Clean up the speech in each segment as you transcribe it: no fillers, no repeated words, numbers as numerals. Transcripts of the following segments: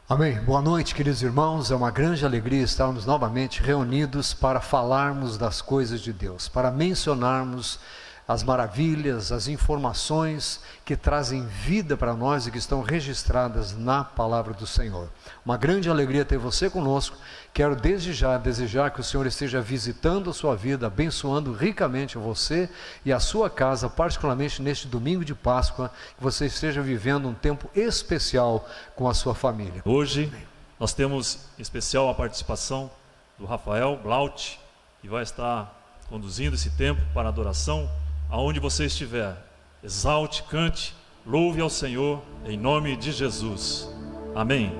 Amém. Boa noite, queridos irmãos. É uma grande alegria estarmos novamente reunidos para falarmos das coisas de Deus, para mencionarmos as maravilhas, as informações que trazem vida para nós e que estão registradas na palavra do Senhor. Uma grande alegria ter você conosco. Quero desde já desejar que o Senhor esteja visitando a sua vida, abençoando ricamente você e a sua casa, particularmente neste domingo de Páscoa, que você esteja vivendo um tempo especial com a sua família. Hoje nós temos em especial a participação do Rafael Blaut, que vai estar conduzindo esse tempo para adoração. Aonde você estiver, exalte, cante, louve ao Senhor em nome de Jesus. Amém.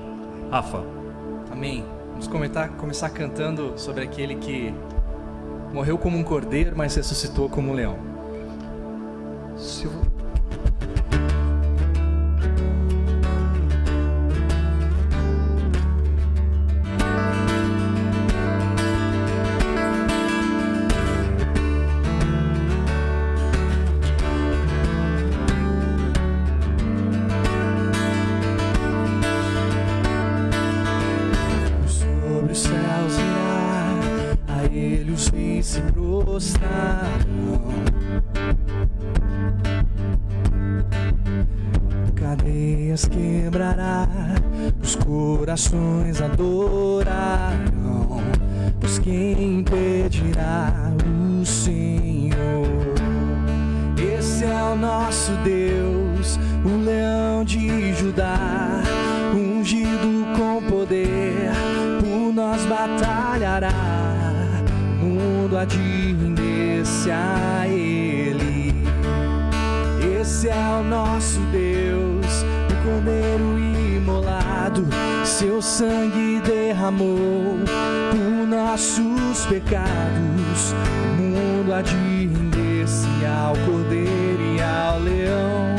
Rafa. Amém. Vamos começar cantando sobre aquele que morreu como um cordeiro, mas ressuscitou como um leão. Se prostrarão, cadeias quebrará, os corações adorarão, pois quem impedirá o Senhor? Esse é o nosso Deus, o leão de Judá, ungido com poder, por nós batalhará. O mundo há de render-se a Ele. Esse é o nosso Deus, o Cordeiro imolado, seu sangue derramou por nossos pecados. O mundo há de render-se ao Cordeiro e ao Leão.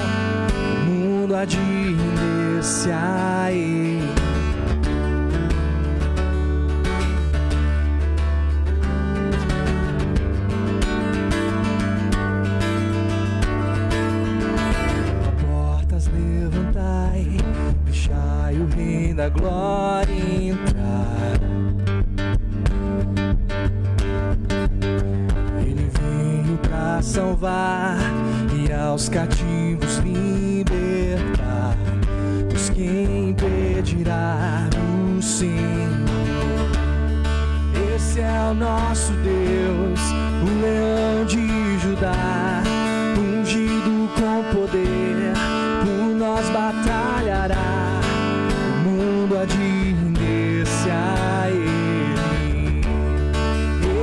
O mundo há de render-se a Ele. Deixai o Rei da Glória entrar. Ele veio para salvar e aos cativos libertar, pois quem impedirá o Senhor? Esse é o nosso Deus, o leão de Judá, ungido com poder, por nós batalhará. O mundo há de render-se a Ele.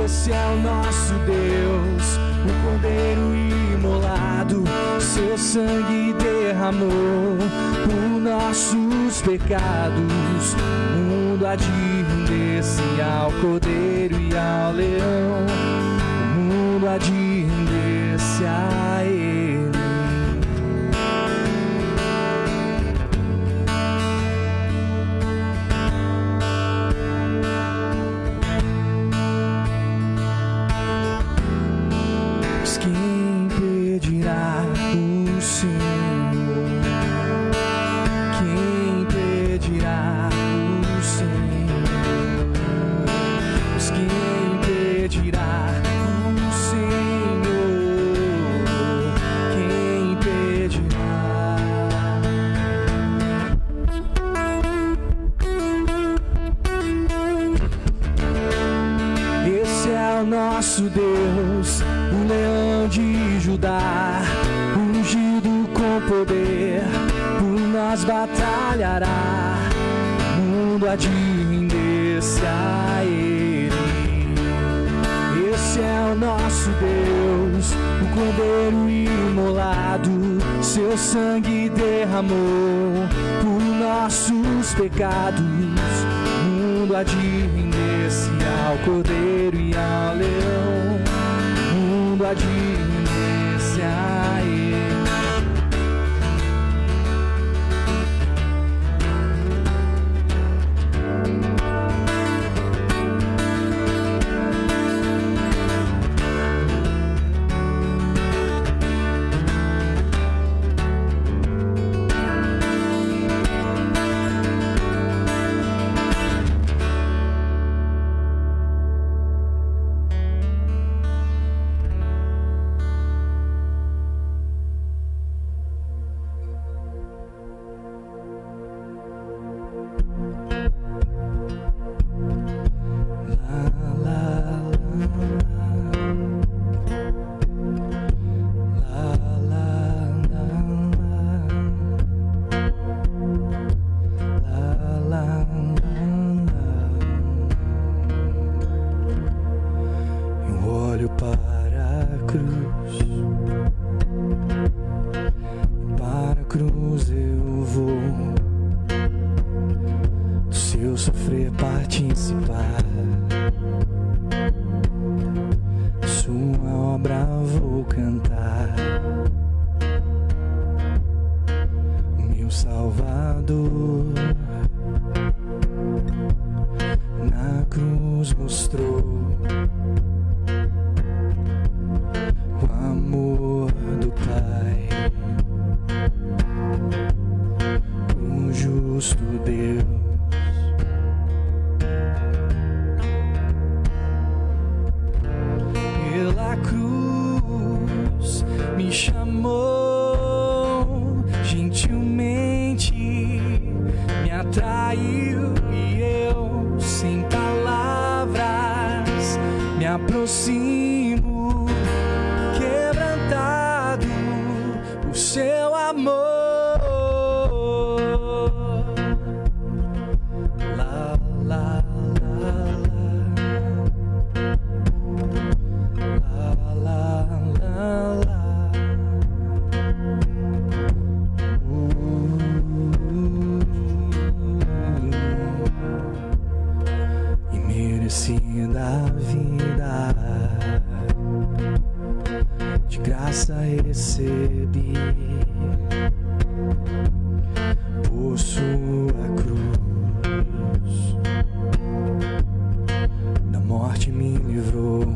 Esse é o nosso Deus, o Cordeiro imolado, seu sangue derramou por nossos pecados. O mundo há de render-se ao Cordeiro e ao Leão. O mundo há de render-se a Ele. Quem impedirá o Senhor? Quem impedirá o Senhor? Pois quem impedirá o Senhor? Quem impedirá? Esse é o nosso Deus, o leão de Judá, ungido com poder, por nós batalhará. O mundo há de render-se a Ele. Esse é o nosso Deus, o Cordeiro imolado, seu sangue derramou por nossos pecados. O mundo há de render-se ao Cordeiro e ao Leão. O mundo há de render-se a Ele. eu sofrer, participar. Sua obra vou cantar. O meu Salvador na cruz mostrou o amor do Pai, o justo Deus. Pela cruz me chamou, gentilmente me atraiu e eu, sem palavras, me aproximo, quebrantado por seu amor. Lá, lá, lá, lá, lá, lá, lá. E merecida a vida, de graça recebi, por sua cruz, da morte me livrou,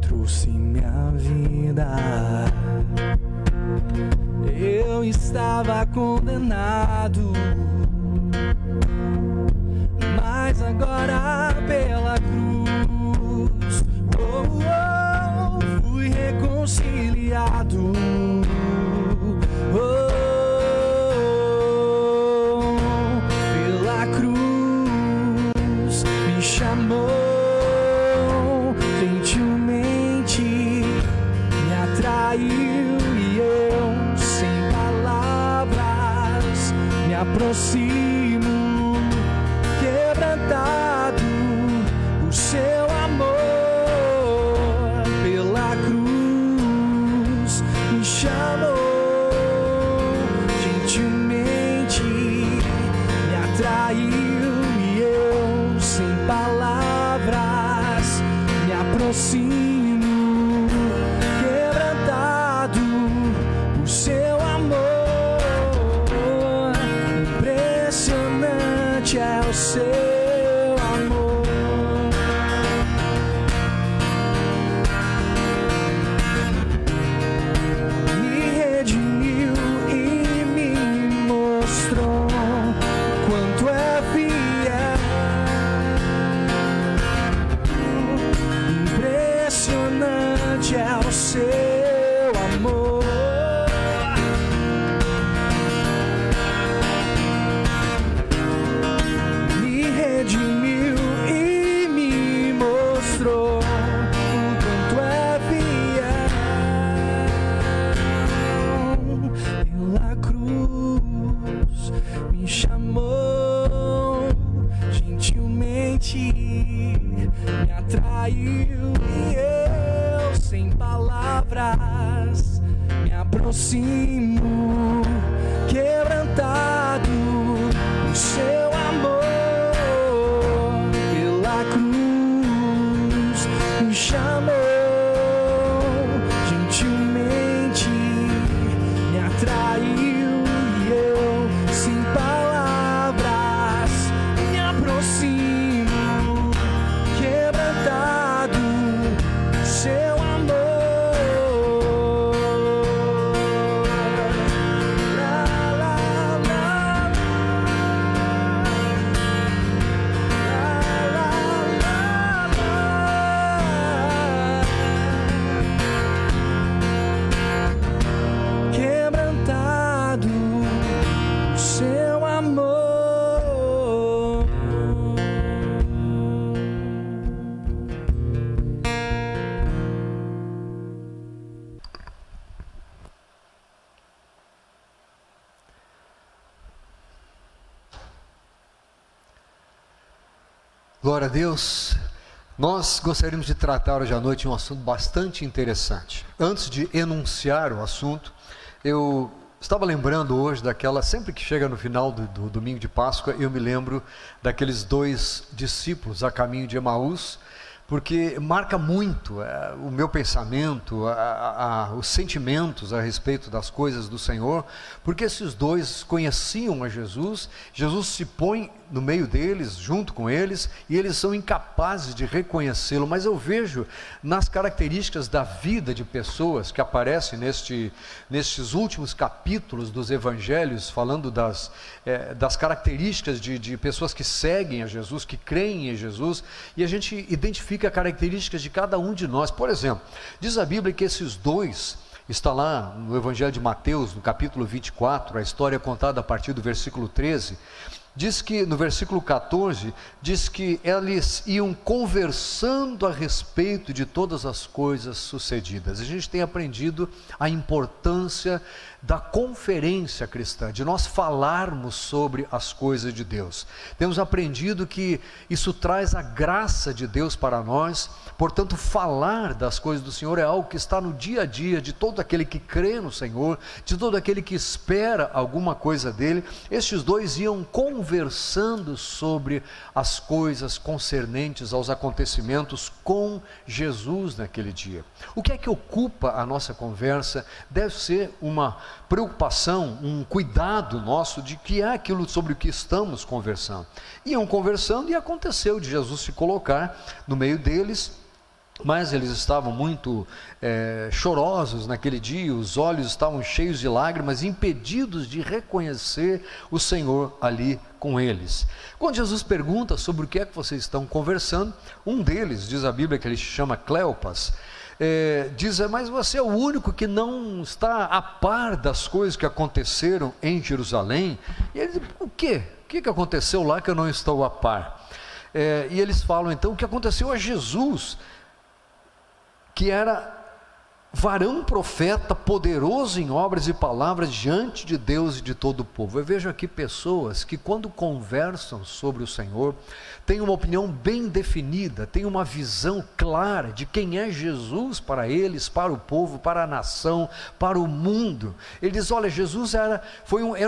trouxe minha vida. Eu estava condenado, mas agora pela cruz, fui reconciliado. Pela cruz me chamou, gentilmente me atraiu e eu, sem palavras, me aproximo, quebrantado por seu amor. Pela cruz me chamou, gentilmente me atraiu e eu, sem palavras, me aproximo, quebrantado por seu amor. Impressionante é o seu amor. Me redimiu e me mostrou quanto é fiel. Impressionante é o seu amor. Me redimiu e me mostrou o quanto é fiel. Pela cruz me chamou, gentilmente me atraiu e eu, sem palavras, me aproximo, quebrantado por seu amor. Pela cruz me chamou, gentilmente me atraiu e eu, sem palavras, me aproximo, quebrantado por seu amor. Lá, lá, lá, lá, lá, lá. Quebrantado por seu amor. Glória a Deus. Nós gostaríamos de tratar hoje à noite um assunto bastante interessante. Antes de enunciar o assunto, eu Estava lembrando hoje daquela, sempre que chega no final do domingo de Páscoa, eu me lembro daqueles 2 discípulos a caminho de Emaús, porque marca muito o meu pensamento, os sentimentos a respeito das coisas do Senhor, porque esses 2 conheciam a Jesus, Jesus se põe no meio deles, junto com eles, e eles são incapazes de reconhecê-lo, mas eu vejo nas características da vida de pessoas que aparecem nestes últimos capítulos dos evangelhos, falando das características de pessoas que seguem a Jesus, que creem em Jesus, e a gente identifica características de cada um de nós. Por exemplo, diz a Bíblia que esses 2, está lá no Evangelho de Mateus, no capítulo 24, a história é contada a partir do versículo 13, diz que no versículo 14, diz que eles iam conversando a respeito de todas as coisas sucedidas. A gente tem aprendido a importância da conferência cristã, de nós falarmos sobre as coisas de Deus. Temos aprendido que isso traz a graça de Deus para nós, portanto falar das coisas do Senhor é algo que está no dia a dia de todo aquele que crê no Senhor, de todo aquele que espera alguma coisa dele. Estes 2 iam conversando sobre as coisas concernentes aos acontecimentos com Jesus naquele dia. O que é que ocupa a nossa conversa? Deve ser uma preocupação, um cuidado nosso de que é aquilo sobre o que estamos conversando. Iam conversando e aconteceu de Jesus se colocar no meio deles, mas eles estavam muito chorosos naquele dia, os olhos estavam cheios de lágrimas, impedidos de reconhecer o Senhor ali com eles. Quando Jesus pergunta sobre o que é que vocês estão conversando, um deles, diz a Bíblia que ele se chama Cleopas, diz, mas você é o único que não está a par das coisas que aconteceram em Jerusalém. E ele diz, o quê? O que aconteceu lá que eu não estou a par? E eles falam então o que aconteceu a Jesus, que era varão profeta, poderoso em obras e palavras diante de Deus e de todo o povo. Eu vejo aqui pessoas que quando conversam sobre o Senhor, têm uma opinião bem definida, têm uma visão clara de quem é Jesus para eles, para o povo, para a nação, para o mundo. Ele diz, olha, Jesus era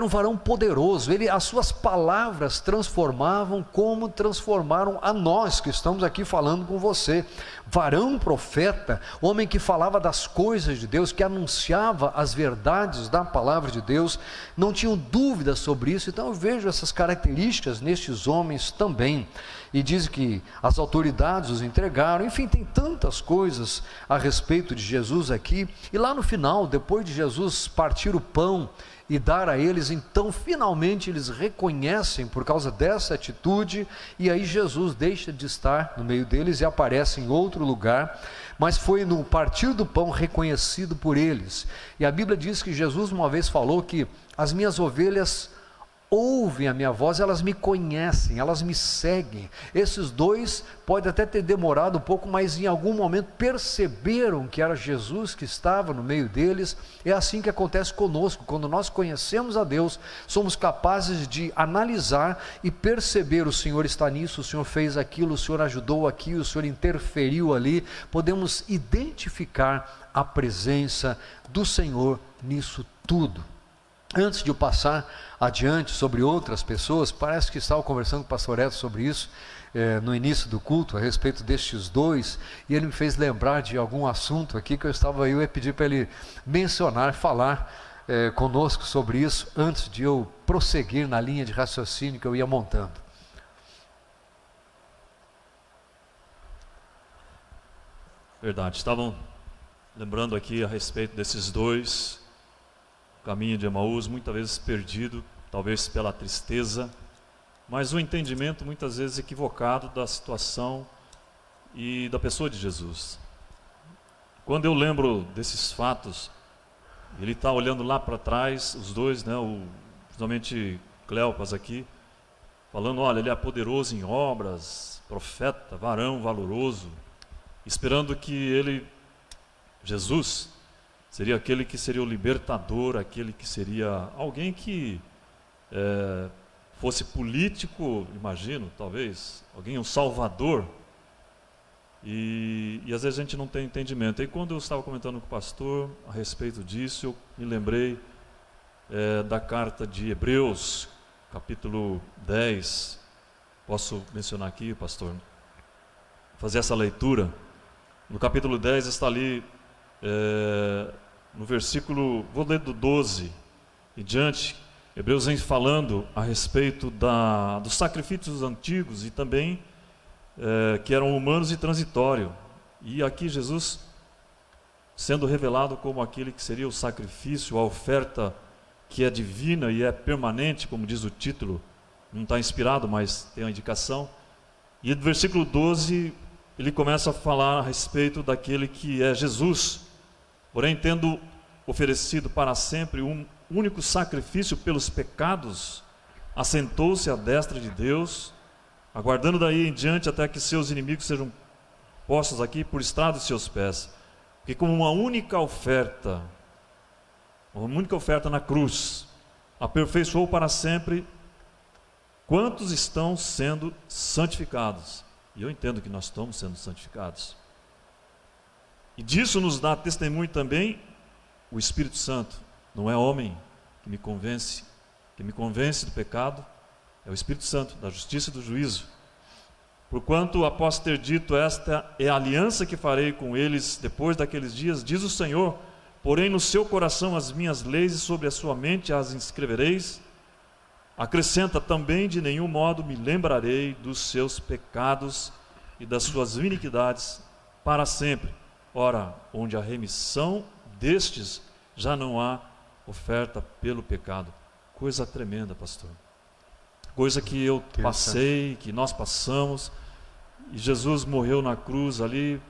um varão poderoso, as suas palavras transformavam como transformaram a nós que estamos aqui falando com você. Varão profeta, homem que falava das coisas de Deus, que anunciava as verdades da palavra de Deus, não tinham dúvidas sobre isso. Então eu vejo essas características nestes homens também, e diz que as autoridades os entregaram. Enfim, tem tantas coisas a respeito de Jesus aqui, e lá no final, depois de Jesus partir o pão e dar a eles, então finalmente eles reconhecem por causa dessa atitude, e aí Jesus deixa de estar no meio deles e aparece em outro lugar, mas foi no partir do pão reconhecido por eles. E a Bíblia diz que Jesus uma vez falou que as minhas ovelhas ouvem a minha voz, elas me conhecem, elas me seguem. Esses 2 pode até ter demorado um pouco, mas em algum momento perceberam que era Jesus que estava no meio deles. É assim que acontece conosco, quando nós conhecemos a Deus, somos capazes de analisar e perceber, o Senhor está nisso, o Senhor fez aquilo, o Senhor ajudou aqui, o Senhor interferiu ali. Podemos identificar a presença do Senhor nisso tudo. Antes de eu passar adiante sobre outras pessoas, parece que estava conversando com o pastor Edson sobre isso no início do culto, a respeito destes 2, e ele me fez lembrar de algum assunto aqui que eu ia pedir para ele mencionar, falar conosco sobre isso, antes de eu prosseguir na linha de raciocínio que eu ia montando. Verdade, estavam lembrando aqui a respeito desses 2, caminho de Emaús, muitas vezes perdido, talvez pela tristeza, mas um entendimento muitas vezes equivocado da situação e da pessoa de Jesus. Quando eu lembro desses fatos, ele está olhando lá para trás, os 2, principalmente Cleopas aqui, falando, olha, ele é poderoso em obras, profeta, varão valoroso, esperando que ele, Jesus, seria aquele que seria o libertador, aquele que seria alguém que fosse político, imagino, talvez, alguém, um salvador, e às vezes a gente não tem entendimento. E quando eu estava comentando com o pastor a respeito disso, eu me lembrei da carta de Hebreus, capítulo 10. Posso mencionar aqui, pastor? Fazer essa leitura. No capítulo 10 está ali, no versículo, vou ler do 12 e diante. Hebreus vem falando a respeito dos sacrifícios antigos e também que eram humanos e transitórios. E aqui Jesus sendo revelado como aquele que seria o sacrifício, a oferta que é divina e é permanente, como diz o título. Não está inspirado, mas tem a indicação. E no versículo 12, ele começa a falar a respeito daquele que é Jesus. Porém, tendo oferecido para sempre um único sacrifício pelos pecados, assentou-se à destra de Deus, aguardando daí em diante até que seus inimigos sejam postos aqui por estrado de seus pés. Porque como uma única oferta na cruz, aperfeiçoou para sempre quantos estão sendo santificados. E eu entendo que nós estamos sendo santificados. E disso nos dá testemunho também o Espírito Santo. Não é homem que me convence do pecado, é o Espírito Santo, da justiça e do juízo. Porquanto, após ter dito, esta é a aliança que farei com eles depois daqueles dias, diz o Senhor, porém no seu coração as minhas leis e sobre a sua mente as inscrevereis. Acrescenta também, de nenhum modo me lembrarei dos seus pecados e das suas iniquidades para sempre. Ora, onde há remissão destes, já não há oferta pelo pecado. Coisa tremenda, pastor. Coisa que eu passei, que nós passamos, e Jesus morreu na cruz ali,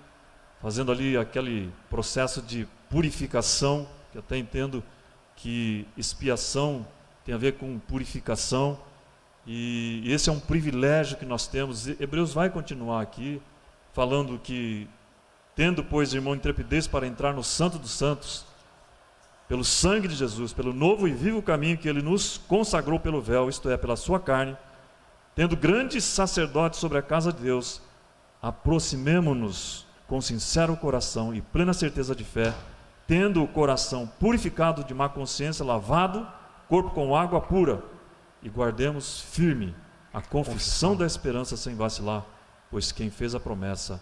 fazendo ali aquele processo de purificação, que eu até entendo que expiação tem a ver com purificação, e esse é um privilégio que nós temos. Hebreus vai continuar aqui, falando que, tendo, pois, irmão, intrepidez para entrar no Santo dos Santos, pelo sangue de Jesus, pelo novo e vivo caminho que Ele nos consagrou pelo véu, isto é, pela sua carne, tendo grandes sacerdotes sobre a casa de Deus, aproximemo-nos com sincero coração e plena certeza de fé, tendo o coração purificado de má consciência, lavado, corpo com água pura, e guardemos firme a confissão da esperança sem vacilar, pois quem fez a promessa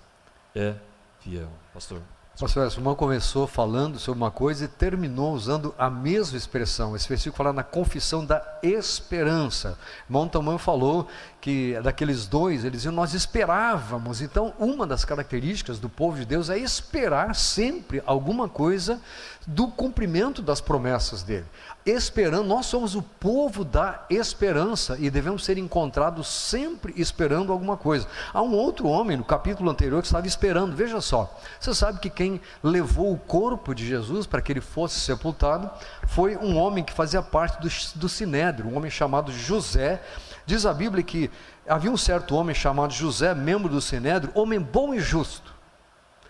é fiel. Pastor. Pastor, o irmão começou falando sobre uma coisa e terminou usando a mesma expressão. Esse versículo fala na confissão da esperança. O irmão também falou que daqueles dois, eles diziam, nós esperávamos. Então, uma das características do povo de Deus é esperar sempre alguma coisa do cumprimento das promessas dele. Esperando, nós somos o povo da esperança e devemos ser encontrados sempre esperando alguma coisa. Há um outro homem no capítulo anterior que estava esperando. Veja só, você sabe que quem levou o corpo de Jesus para que ele fosse sepultado foi um homem que fazia parte do Sinédrio, um homem chamado José. Diz a Bíblia que havia um certo homem chamado José, membro do Sinédrio, homem bom e justo.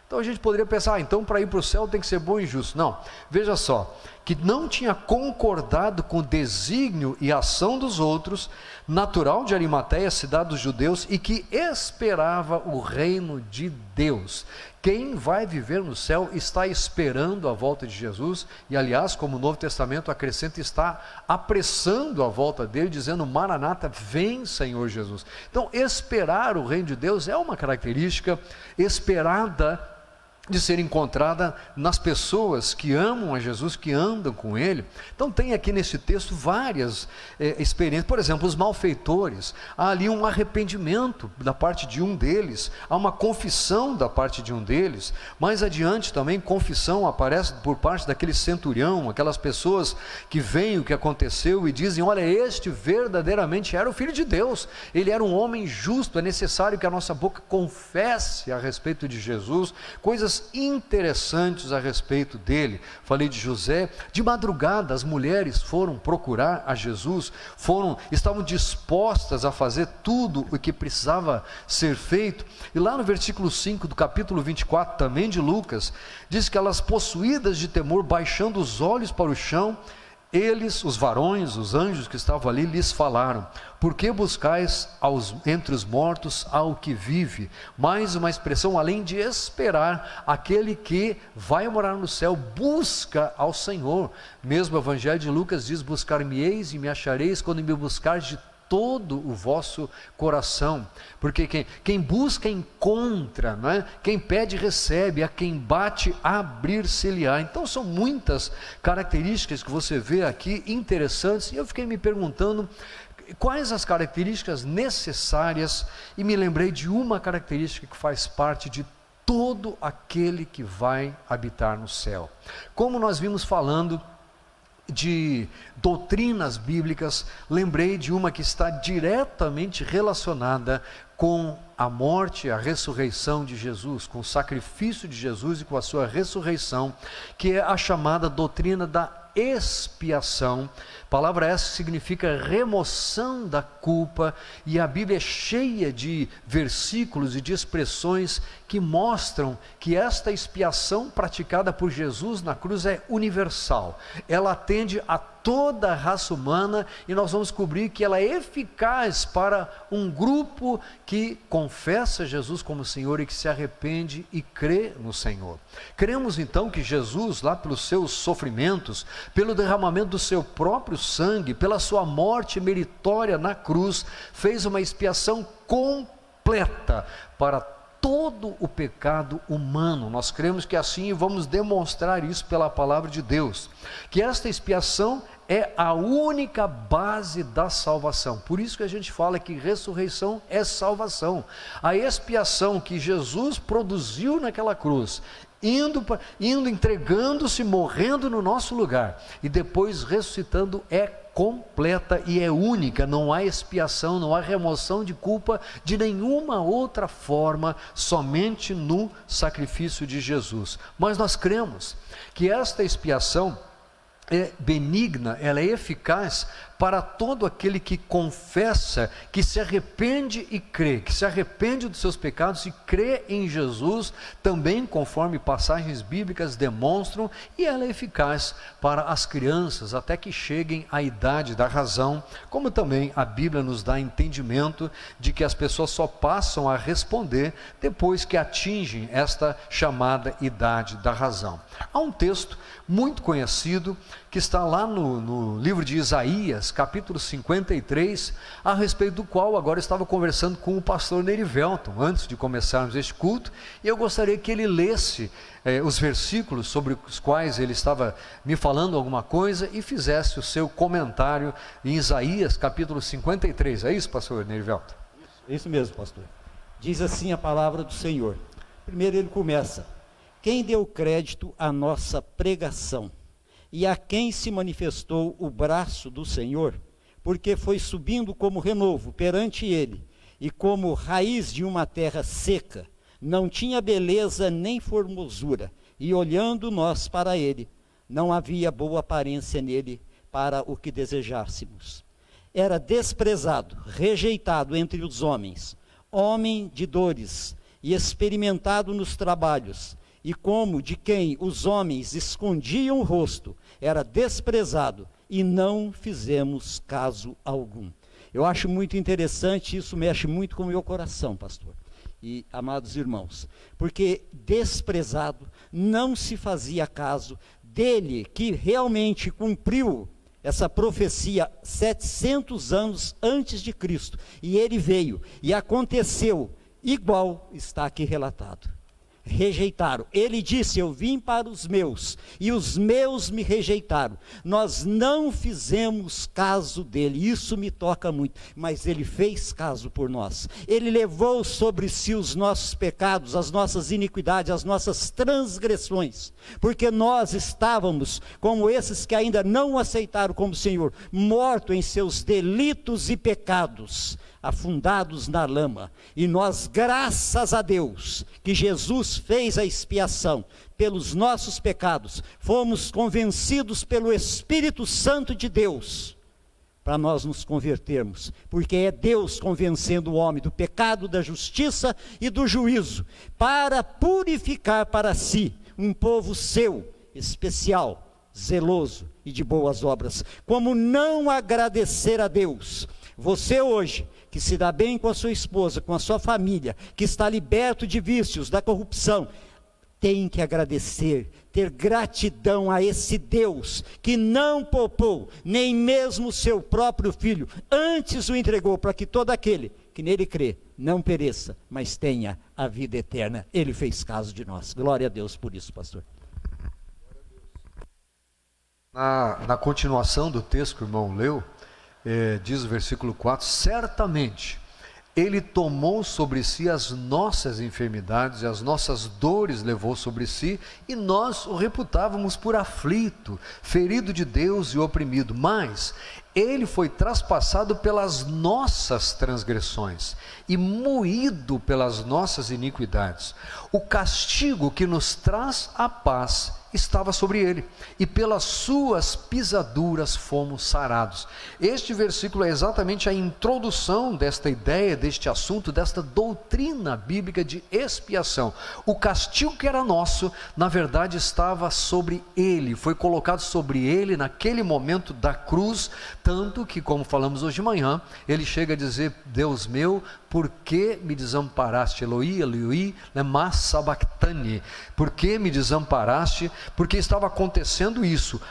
Então a gente poderia pensar, então para ir para o céu tem que ser bom e justo. Não, veja só, que não tinha concordado com o desígnio e ação dos outros, natural de Arimateia, cidade dos judeus, e que esperava o reino de Deus. Quem vai viver no céu está esperando a volta de Jesus, e aliás, como o Novo Testamento acrescenta, está apressando a volta dele, dizendo, Maranata, vem Senhor Jesus. Então esperar o reino de Deus é uma característica esperada de ser encontrada nas pessoas que amam a Jesus, que andam com Ele. Então tem aqui nesse texto várias experiências. Por exemplo, os malfeitores, há ali um arrependimento da parte de um deles, há uma confissão da parte de um deles. Mais adiante também confissão aparece por parte daquele centurião, aquelas pessoas que veem o que aconteceu e dizem, olha, este verdadeiramente era o Filho de Deus, ele era um homem justo. É necessário que a nossa boca confesse a respeito de Jesus, coisas interessantes a respeito dele. Falei de José. De madrugada as mulheres foram procurar a Jesus, estavam dispostas a fazer tudo o que precisava ser feito. E lá no versículo 5 do capítulo 24 também de Lucas, diz que elas, possuídas de temor, baixando os olhos para o chão, Eles, os varões, os anjos que estavam ali, lhes falaram: por que buscais entre os mortos ao que vive? Mais uma expressão, além de esperar aquele que vai morar no céu, busca ao Senhor. Mesmo o Evangelho de Lucas diz: buscar-me-eis e me achareis quando me buscares de todo o vosso coração. Porque quem busca encontra, não é? Quem pede recebe, a quem bate abrir-se-lhe-á. Então são muitas características que você vê aqui interessantes, e eu fiquei me perguntando quais as características necessárias, e me lembrei de uma característica que faz parte de todo aquele que vai habitar no céu. Como nós vimos falando de doutrinas bíblicas, lembrei de uma que está diretamente relacionada com a morte e a ressurreição de Jesus, com o sacrifício de Jesus e com a sua ressurreição, que é a chamada doutrina da expiação. Palavra essa que significa remoção da culpa, e a Bíblia é cheia de versículos e de expressões que mostram que esta expiação praticada por Jesus na cruz é universal. Ela atende a toda a raça humana, e nós vamos descobrir que ela é eficaz para um grupo que confessa Jesus como Senhor e que se arrepende e crê no Senhor. Cremos então que Jesus, lá pelos seus sofrimentos, pelo derramamento do seu próprio sangue, pela sua morte meritória na cruz, fez uma expiação completa para todo o pecado humano. Nós cremos que assim, e vamos demonstrar isso pela palavra de Deus, que esta expiação é a única base da salvação. Por isso que a gente fala que ressurreição é salvação. A expiação que Jesus produziu naquela cruz, entregando-se, morrendo no nosso lugar, e depois ressuscitando, é completa e é única. Não há expiação, não há remoção de culpa de nenhuma outra forma, somente no sacrifício de Jesus. Mas nós cremos que esta expiação é benigna, ela é eficaz para todo aquele que confessa, que se arrepende e crê, que se arrepende dos seus pecados e crê em Jesus, também conforme passagens bíblicas demonstram, e ela é eficaz para as crianças até que cheguem à idade da razão, como também a Bíblia nos dá entendimento de que as pessoas só passam a responder depois que atingem esta chamada idade da razão. Há um texto muito conhecido que está lá no livro de Isaías, capítulo 53, a respeito do qual agora estava conversando com o pastor Nerivelton, antes de começarmos este culto, e eu gostaria que ele lesse os versículos sobre os quais ele estava me falando alguma coisa, e fizesse o seu comentário em Isaías, capítulo 53, é isso, pastor Nerivelton? Isso mesmo, pastor. Diz assim a palavra do Senhor. Primeiro ele começa: quem deu crédito à nossa pregação? E a quem se manifestou o braço do Senhor? Porque foi subindo como renovo perante ele, e como raiz de uma terra seca, não tinha beleza nem formosura, e olhando nós para ele, não havia boa aparência nele para o que desejássemos. Era desprezado, rejeitado entre os homens, homem de dores, e experimentado nos trabalhos, e como de quem os homens escondiam o rosto, era desprezado, e não fizemos caso algum. Eu acho muito interessante, isso mexe muito com o meu coração, pastor e amados irmãos, porque desprezado, não se fazia caso dele, que realmente cumpriu essa profecia 700 anos antes de Cristo, e ele veio, e aconteceu igual está aqui relatado. Rejeitaram. Ele disse: eu vim para os meus, e os meus me rejeitaram. Nós não fizemos caso dele. Isso me toca muito, mas ele fez caso por nós. Ele levou sobre si os nossos pecados, as nossas iniquidades, as nossas transgressões, porque nós estávamos como esses que ainda não o aceitaram como Senhor, mortos em seus delitos e pecados, afundados na lama. E nós, graças a Deus, que Jesus fez a expiação pelos nossos pecados, fomos convencidos pelo Espírito Santo de Deus, para nós nos convertermos, porque é Deus convencendo o homem do pecado, da justiça e do juízo, para purificar para si um povo seu, especial, zeloso e de boas obras. Como não agradecer a Deus? Você hoje, que se dá bem com a sua esposa, com a sua família, que está liberto de vícios, da corrupção, tem que agradecer, ter gratidão a esse Deus que não poupou nem mesmo o seu próprio filho, antes o entregou para que todo aquele que nele crê não pereça, mas tenha a vida eterna. Ele fez caso de nós. Glória a Deus por isso, pastor. Na continuação do texto que o irmão leu, diz o versículo 4, certamente Ele tomou sobre si as nossas enfermidades e as nossas dores levou sobre si, e nós o reputávamos por aflito, ferido de Deus e oprimido, mas Ele foi traspassado pelas nossas transgressões e moído pelas nossas iniquidades. O castigo que nos traz a paz estava sobre ele, e pelas suas pisaduras fomos sarados. Este versículo é exatamente a introdução desta ideia, deste assunto, desta doutrina bíblica de expiação. O castigo que era nosso, na verdade estava sobre ele, foi colocado sobre ele naquele momento da cruz, tanto que, como falamos hoje de manhã, ele chega a dizer: Deus meu, por que me desamparaste? Eloi, Eloi, lema sabachthani. Por que me desamparaste? Porque estava acontecendo isso.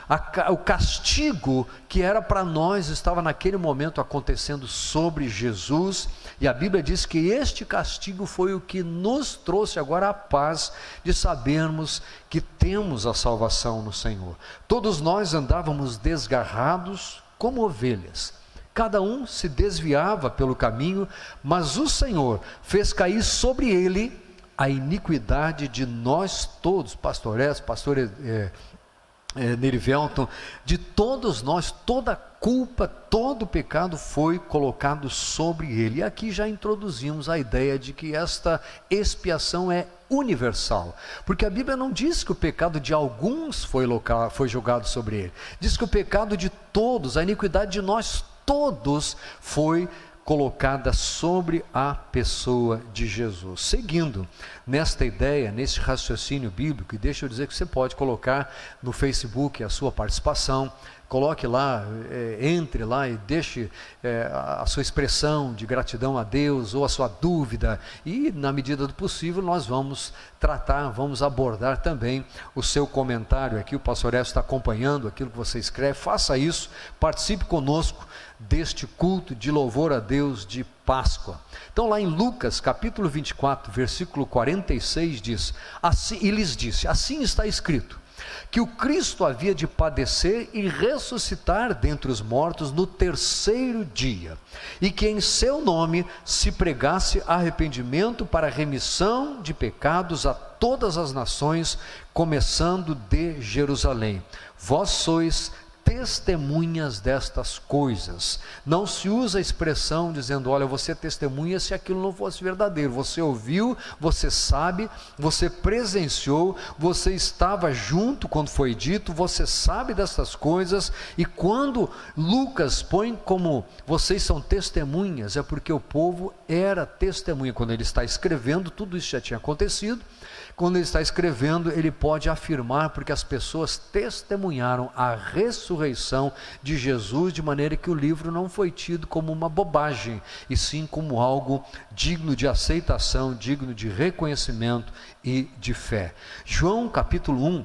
O castigo que era para nós estava naquele momento acontecendo sobre Jesus, e a Bíblia diz que este castigo foi o que nos trouxe agora a paz de sabermos que temos a salvação no Senhor. Todos nós andávamos desgarrados como ovelhas, cada um se desviava pelo caminho, mas o Senhor fez cair sobre ele a iniquidade de nós todos, pastor Nerivelton, de todos nós, toda culpa, todo pecado foi colocado sobre ele. E aqui já introduzimos a ideia de que esta expiação é universal, porque a Bíblia não diz que o pecado de alguns foi jogado sobre ele, diz que o pecado de todos, a iniquidade de nós todos foi colocada sobre a pessoa de Jesus. Seguindo nesta ideia, nesse raciocínio bíblico, e deixa eu dizer que você pode colocar no Facebook a sua participação, coloque lá, entre lá e deixe a sua expressão de gratidão a Deus, ou a sua dúvida, e na medida do possível nós vamos tratar, vamos abordar também o seu comentário aqui. O pastor Écio está acompanhando aquilo que você escreve. Faça isso, participe conosco deste culto de louvor a Deus de Páscoa. Então, lá em Lucas capítulo 24, versículo 46 diz, assim, e lhes disse: assim está escrito, que o Cristo havia de padecer e ressuscitar dentre os mortos no terceiro dia, e que em seu nome se pregasse arrependimento para remissão de pecados a todas as nações, começando de Jerusalém. Vós sois testemunhas destas coisas. Não se usa a expressão dizendo: olha, você é testemunha, se aquilo não fosse verdadeiro. Você ouviu, você sabe, você presenciou, você estava junto quando foi dito, você sabe dessas coisas. E quando Lucas põe como vocês são testemunhas, é porque o povo era testemunha. Quando ele está escrevendo, tudo isso já tinha acontecido. Quando ele está escrevendo, ele pode afirmar, porque as pessoas testemunharam a ressurreição de Jesus, de maneira que o livro não foi tido como uma bobagem, e sim como algo digno de aceitação, digno de reconhecimento e de fé. João capítulo 1,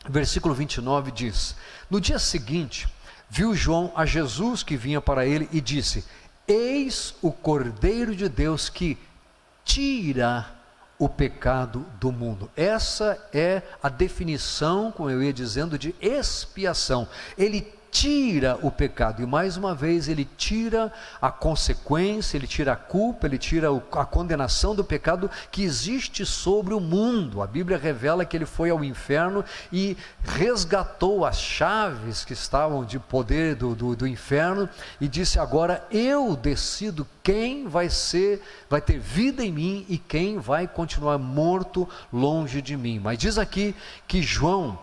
versículo 29 diz: no dia seguinte, viu João a Jesus que vinha para ele e disse: eis o Cordeiro de Deus que tira o pecado do mundo. Essa é a definição, como eu ia dizendo, de expiação. Ele tira o pecado, e mais uma vez ele tira a consequência, ele tira a culpa, ele tira a condenação do pecado que existe sobre o mundo. A Bíblia revela que ele foi ao inferno e resgatou as chaves que estavam de poder do inferno, e disse: agora eu decido quem vai ter vida em mim e quem vai continuar morto longe de mim. Mas diz aqui que João,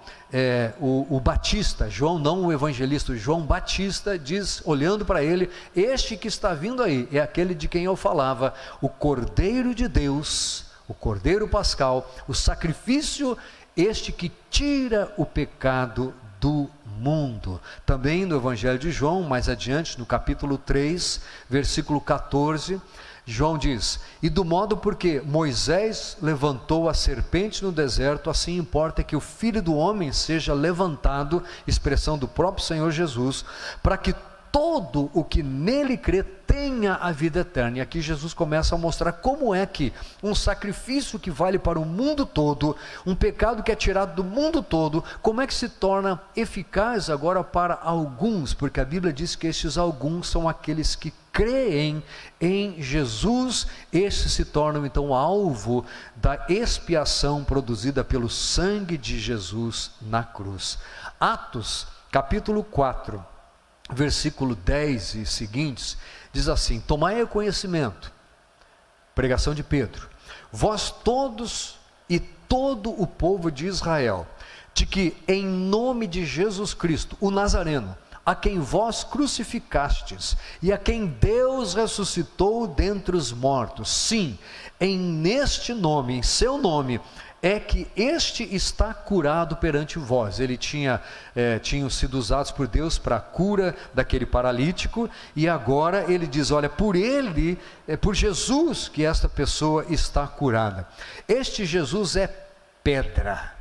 o Batista, João não o evangelista, João Batista diz, olhando para ele: este que está vindo aí é aquele de quem eu falava, o Cordeiro de Deus, o Cordeiro Pascal, o sacrifício, este que tira o pecado do mundo. Também no Evangelho de João, mais adiante, no capítulo 3, versículo 14, João diz: e do modo porque Moisés levantou a serpente no deserto, assim importa que o Filho do Homem seja levantado, expressão do próprio Senhor Jesus, para que todo o que nele crê tenha a vida eterna. E aqui Jesus começa a mostrar como é que um sacrifício que vale para o mundo todo, um pecado que é tirado do mundo todo, como é que se torna eficaz agora para alguns, porque a Bíblia diz que estes alguns são aqueles que creem em Jesus. Estes se tornam então alvo da expiação produzida pelo sangue de Jesus na cruz. Atos capítulo 4, versículo 10 e seguintes, diz assim: tomai conhecimento, pregação de Pedro, vós todos e todo o povo de Israel, de que em nome de Jesus Cristo, o Nazareno, a quem vós crucificastes, e a quem Deus ressuscitou dentre os mortos, sim, neste nome, em seu nome, é que este está curado perante vós. Ele tinham sido usados por Deus para a cura daquele paralítico, e agora ele diz: olha, por ele, por Jesus que esta pessoa está curada. Este Jesus é pedra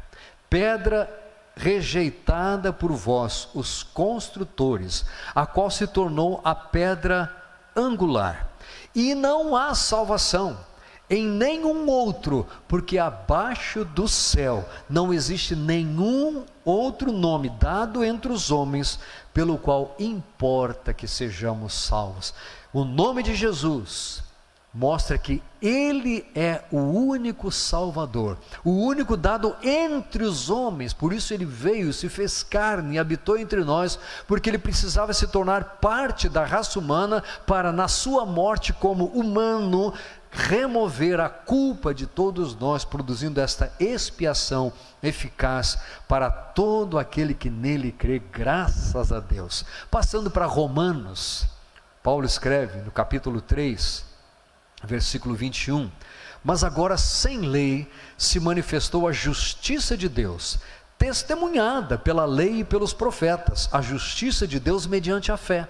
rejeitada por vós, os construtores, a qual se tornou a pedra angular. E não há salvação em nenhum outro, porque abaixo do céu não existe nenhum outro nome dado entre os homens, pelo qual importa que sejamos salvos. O nome de Jesus mostra que Ele é o único Salvador, o único dado entre os homens. Por isso Ele veio, se fez carne e habitou entre nós, porque Ele precisava se tornar parte da raça humana, para na sua morte como humano, remover a culpa de todos nós, produzindo esta expiação eficaz para todo aquele que nele crê, graças a Deus. Passando para Romanos, Paulo escreve no capítulo 3, versículo 21, mas agora sem lei se manifestou a justiça de Deus, testemunhada pela lei e pelos profetas, a justiça de Deus mediante a fé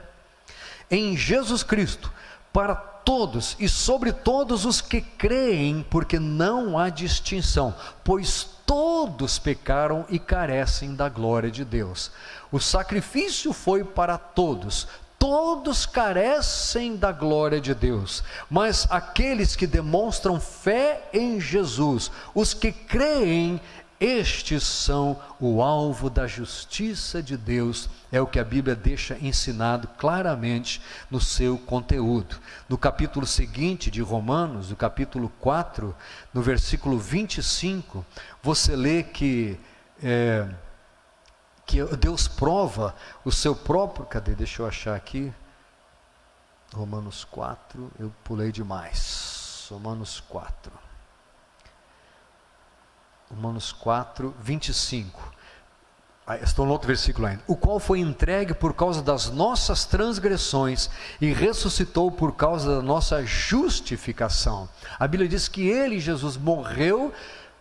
em Jesus Cristo, para todos e sobre todos os que creem, porque não há distinção, pois todos pecaram e carecem da glória de Deus. O sacrifício foi para todos, todos carecem da glória de Deus, mas aqueles que demonstram fé em Jesus, os que creem, estes são o alvo da justiça de Deus. É o que a Bíblia deixa ensinado claramente no seu conteúdo. No capítulo seguinte de Romanos, no capítulo 4, no versículo 25, você lê que Deus prova o seu próprio... Deixa eu achar aqui. Romanos 4, eu pulei demais. Romanos 4, 25. Estou no outro versículo ainda. O qual foi entregue por causa das nossas transgressões e ressuscitou por causa da nossa justificação. A Bíblia diz que ele, Jesus, morreu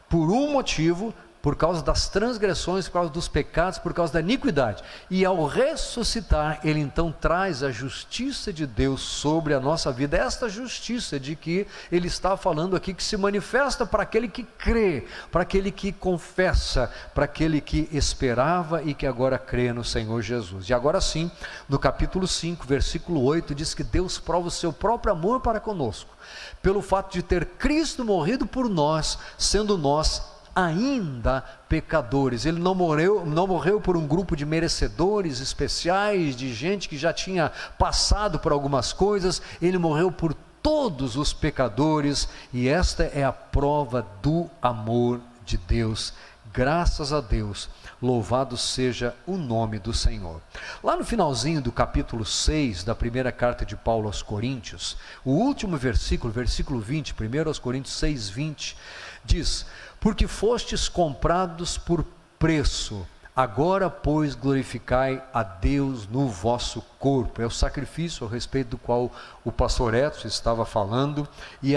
por um motivo, por causa das transgressões, por causa dos pecados, por causa da iniquidade. E ao ressuscitar, ele então traz a justiça de Deus sobre a nossa vida. Esta justiça de que ele está falando aqui, que se manifesta para aquele que crê, para aquele que confessa, para aquele que esperava e que agora crê no Senhor Jesus. E agora sim, no capítulo 5, versículo 8, diz que Deus prova o seu próprio amor para conosco, pelo fato de ter Cristo morrido por nós, sendo nós ainda pecadores. Ele não morreu por um grupo de merecedores especiais, de gente que já tinha passado por algumas coisas. Ele morreu por todos os pecadores, e esta é a prova do amor de Deus. Graças a Deus, louvado seja o nome do Senhor. Lá no finalzinho do capítulo 6 da primeira carta de Paulo aos Coríntios, o último versículo, versículo 20, 1 aos Coríntios 6, 20, diz: porque fostes comprados por preço, agora pois glorificai a Deus no vosso corpo. É o sacrifício a respeito do qual o pastor Edson estava falando, e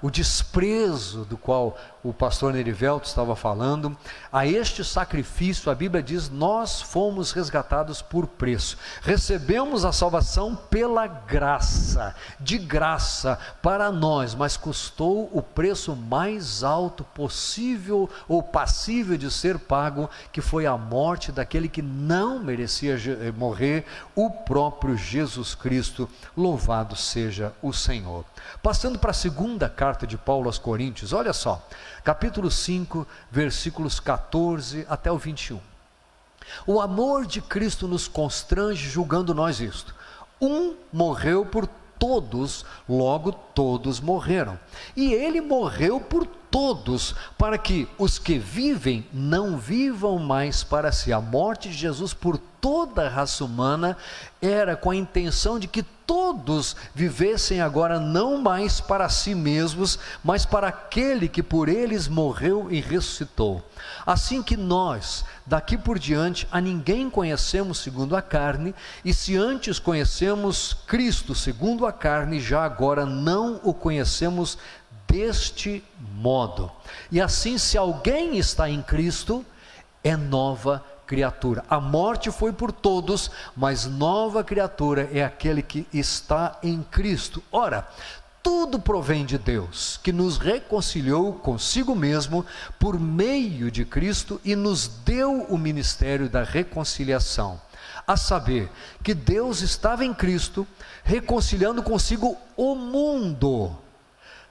o desprezo do qual o pastor Nerivelto estava falando, a este sacrifício, a Bíblia diz, nós fomos resgatados por preço, recebemos a salvação pela graça, de graça para nós, mas custou o preço mais alto possível ou passível de ser pago, que foi a morte daquele que não merecia morrer, o próprio Jesus Cristo. Louvado seja o Senhor. Passando para a segunda carta de Paulo aos Coríntios, olha só, capítulo 5, versículos 14 até o 21. O amor de Cristo nos constrange, julgando nós isto: um morreu por todos, logo todos morreram. E ele morreu por todos, para que os que vivem não vivam mais para si. A morte de Jesus por toda a raça humana era com a intenção de que todos vivessem agora não mais para si mesmos, mas para aquele que por eles morreu e ressuscitou. Assim que nós, daqui por diante, a ninguém conhecemos segundo a carne, e se antes conhecemos Cristo segundo a carne, já agora não o conhecemos deste modo. E assim, se alguém está em Cristo, é nova criatura. A morte foi por todos, mas nova criatura é aquele que está em Cristo. Ora, tudo provém de Deus, que nos reconciliou consigo mesmo por meio de Cristo e nos deu o ministério da reconciliação. A saber, que Deus estava em Cristo, reconciliando consigo o mundo,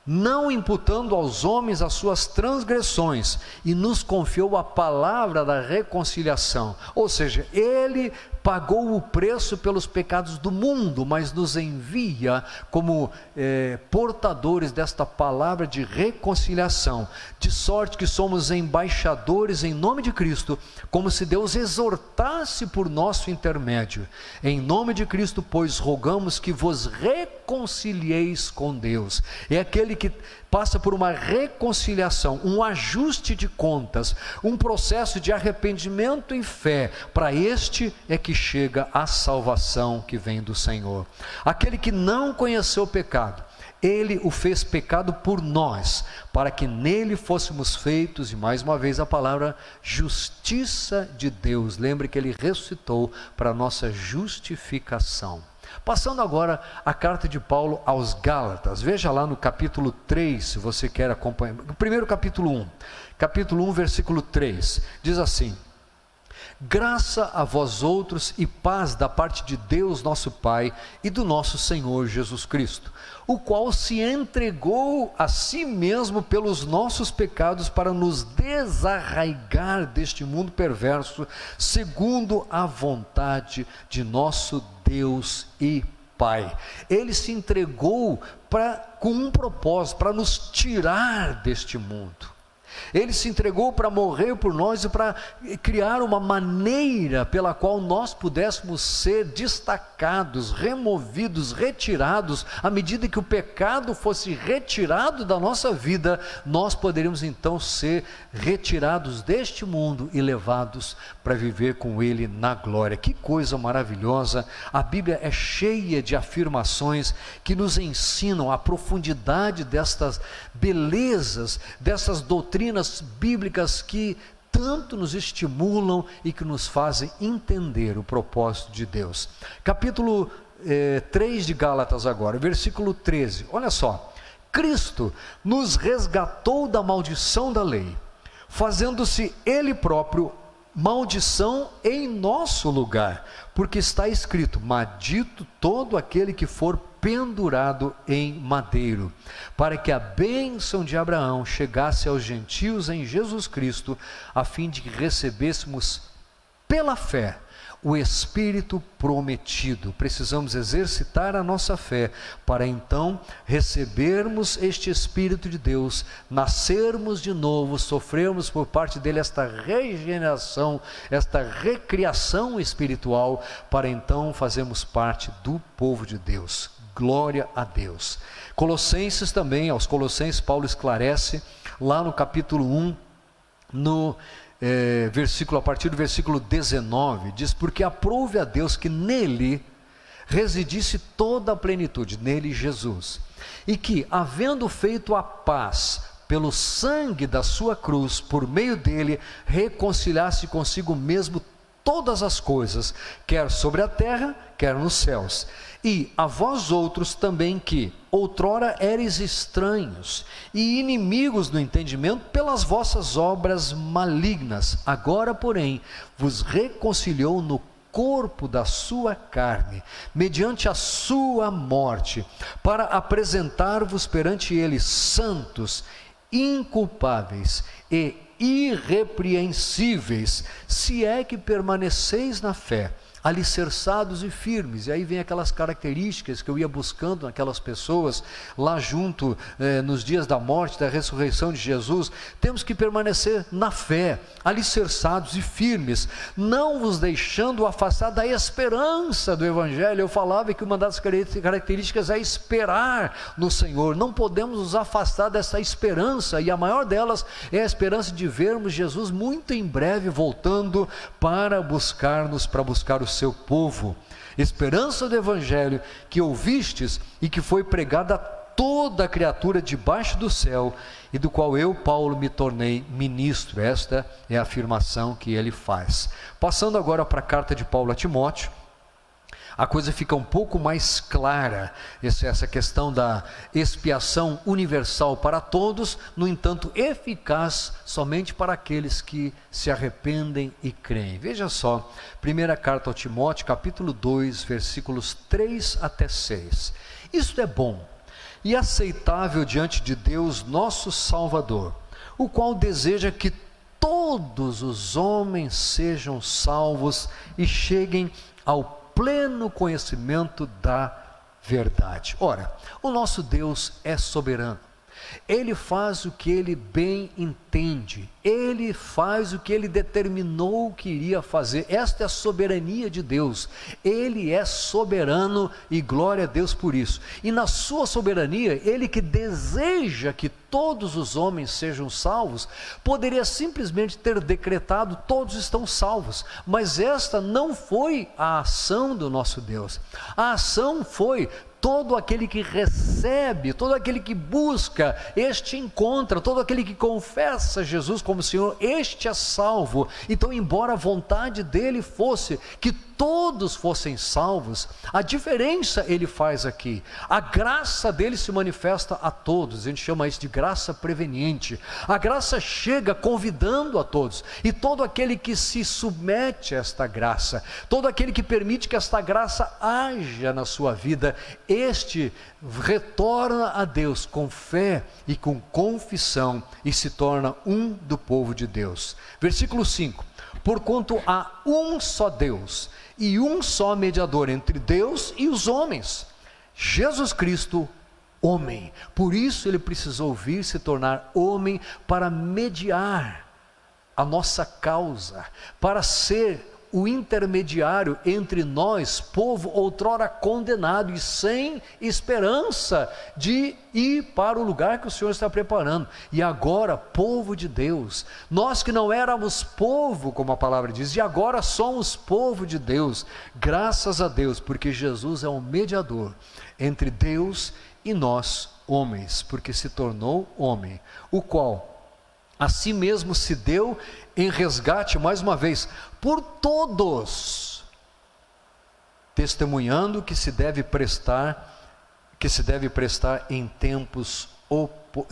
não imputando aos homens as suas transgressões, e nos confiou a palavra da reconciliação. Ou seja, ele pagou o preço pelos pecados do mundo, mas nos envia como portadores desta palavra de reconciliação, de sorte que somos embaixadores em nome de Cristo, como se Deus exortasse por nosso intermédio. Em nome de Cristo, pois, rogamos que vos reconcilieis com Deus. É aquele que passa por uma reconciliação, um ajuste de contas, um processo de arrependimento e fé. Para este é que chega a salvação que vem do Senhor. Aquele que não conheceu o pecado, ele o fez pecado por nós, para que nele fôssemos feitos, e mais uma vez a palavra, justiça de Deus. Lembre que ele ressuscitou para a nossa justificação. Passando agora a carta de Paulo aos Gálatas, veja lá no capítulo 3, se você quer acompanhar, primeiro capítulo 1, versículo 3, diz assim: graça a vós outros e paz da parte de Deus nosso Pai e do nosso Senhor Jesus Cristo, o qual se entregou a si mesmo pelos nossos pecados para nos desarraigar deste mundo perverso, segundo a vontade de nosso Deus e Pai. Ele se entregou com um propósito, para nos tirar deste mundo. Ele se entregou para morrer por nós e para criar uma maneira pela qual nós pudéssemos ser destacados, removidos, retirados. À medida que o pecado fosse retirado da nossa vida, nós poderíamos então ser retirados deste mundo e levados para viver com Ele na glória. Que coisa maravilhosa! A Bíblia é cheia de afirmações que nos ensinam a profundidade destas belezas, dessas doutrinas bíblicas que tanto nos estimulam e que nos fazem entender o propósito de Deus. Capítulo 3 de Gálatas agora, versículo 13, olha só: Cristo nos resgatou da maldição da lei, fazendo-se Ele próprio maldição em nosso lugar, porque está escrito: maldito todo aquele que for pendurado em madeiro, para que a bênção de Abraão chegasse aos gentios em Jesus Cristo, a fim de que recebêssemos pela fé o Espírito prometido. Precisamos exercitar a nossa fé para então recebermos este Espírito de Deus, nascermos de novo, sofrermos por parte dele esta regeneração, esta recriação espiritual, para então fazermos parte do povo de Deus. Glória a Deus. Colossenses também, aos Colossenses Paulo esclarece, lá no capítulo 1, a partir do versículo 19, diz: porque aprouve a Deus que nele residisse toda a plenitude, nele Jesus, e que, havendo feito a paz pelo sangue da sua cruz, por meio dele, reconciliasse consigo mesmo todas as coisas, quer sobre a terra, quer nos céus. E a vós outros também que, outrora eres estranhos e inimigos do entendimento pelas vossas obras malignas, agora, porém, vos reconciliou no corpo da sua carne, mediante a sua morte, para apresentar-vos perante ele santos, inculpáveis e irrepreensíveis, se é que permaneceis na fé, alicerçados e firmes. E aí vem aquelas características que eu ia buscando naquelas pessoas lá junto, nos dias da morte, da ressurreição de Jesus. Temos que permanecer na fé, alicerçados e firmes, não vos deixando afastar da esperança do Evangelho. Eu falava que uma das características é esperar no Senhor. Não podemos nos afastar dessa esperança, e a maior delas é a esperança de vermos Jesus muito em breve voltando para buscar-nos, para buscar o seu povo. Esperança do Evangelho que ouvistes e que foi pregada a toda criatura debaixo do céu, e do qual eu, Paulo, me tornei ministro. Esta é a afirmação que ele faz. Passando agora para a carta de Paulo a Timóteo, a coisa fica um pouco mais clara, essa questão da expiação universal para todos, no entanto eficaz somente para aqueles que se arrependem e creem. Veja só, primeira carta ao Timóteo, capítulo 2, versículos 3 até 6. Isto é bom e aceitável diante de Deus nosso Salvador, o qual deseja que todos os homens sejam salvos e cheguem ao pleno conhecimento da verdade. Ora, o nosso Deus é soberano. Ele faz o que ele bem entende, ele faz o que ele determinou que iria fazer. Esta é a soberania de Deus. Ele é soberano e glória a Deus por isso. E na sua soberania, ele que deseja que todos os homens sejam salvos, poderia simplesmente ter decretado: todos estão salvos. Mas esta não foi a ação do nosso Deus. A ação foi: todo aquele que recebe, todo aquele que busca, este encontra. Todo aquele que confessa Jesus como Senhor, este é salvo. Então, embora a vontade dele fosse que todos fossem salvos, a diferença ele faz aqui. A graça dele se manifesta a todos. A gente chama isso de graça preveniente. A graça chega convidando a todos, e todo aquele que se submete a esta graça, todo aquele que permite que esta graça haja na sua vida, este retorna a Deus com fé e com confissão e se torna um do povo de Deus. Versículo 5: porquanto há um só Deus e um só mediador entre Deus e os homens, Jesus Cristo, homem. Por isso ele precisou vir se tornar homem para mediar a nossa causa, para ser o intermediário entre nós, povo outrora condenado e sem esperança de ir para o lugar que o Senhor está preparando, e agora povo de Deus. Nós que não éramos povo, como a palavra diz, e agora somos povo de Deus, graças a Deus, porque Jesus é um mediador entre Deus e nós, homens, porque se tornou homem, o qual a si mesmo se deu em resgate, mais uma vez, por todos, testemunhando que se deve prestar em tempos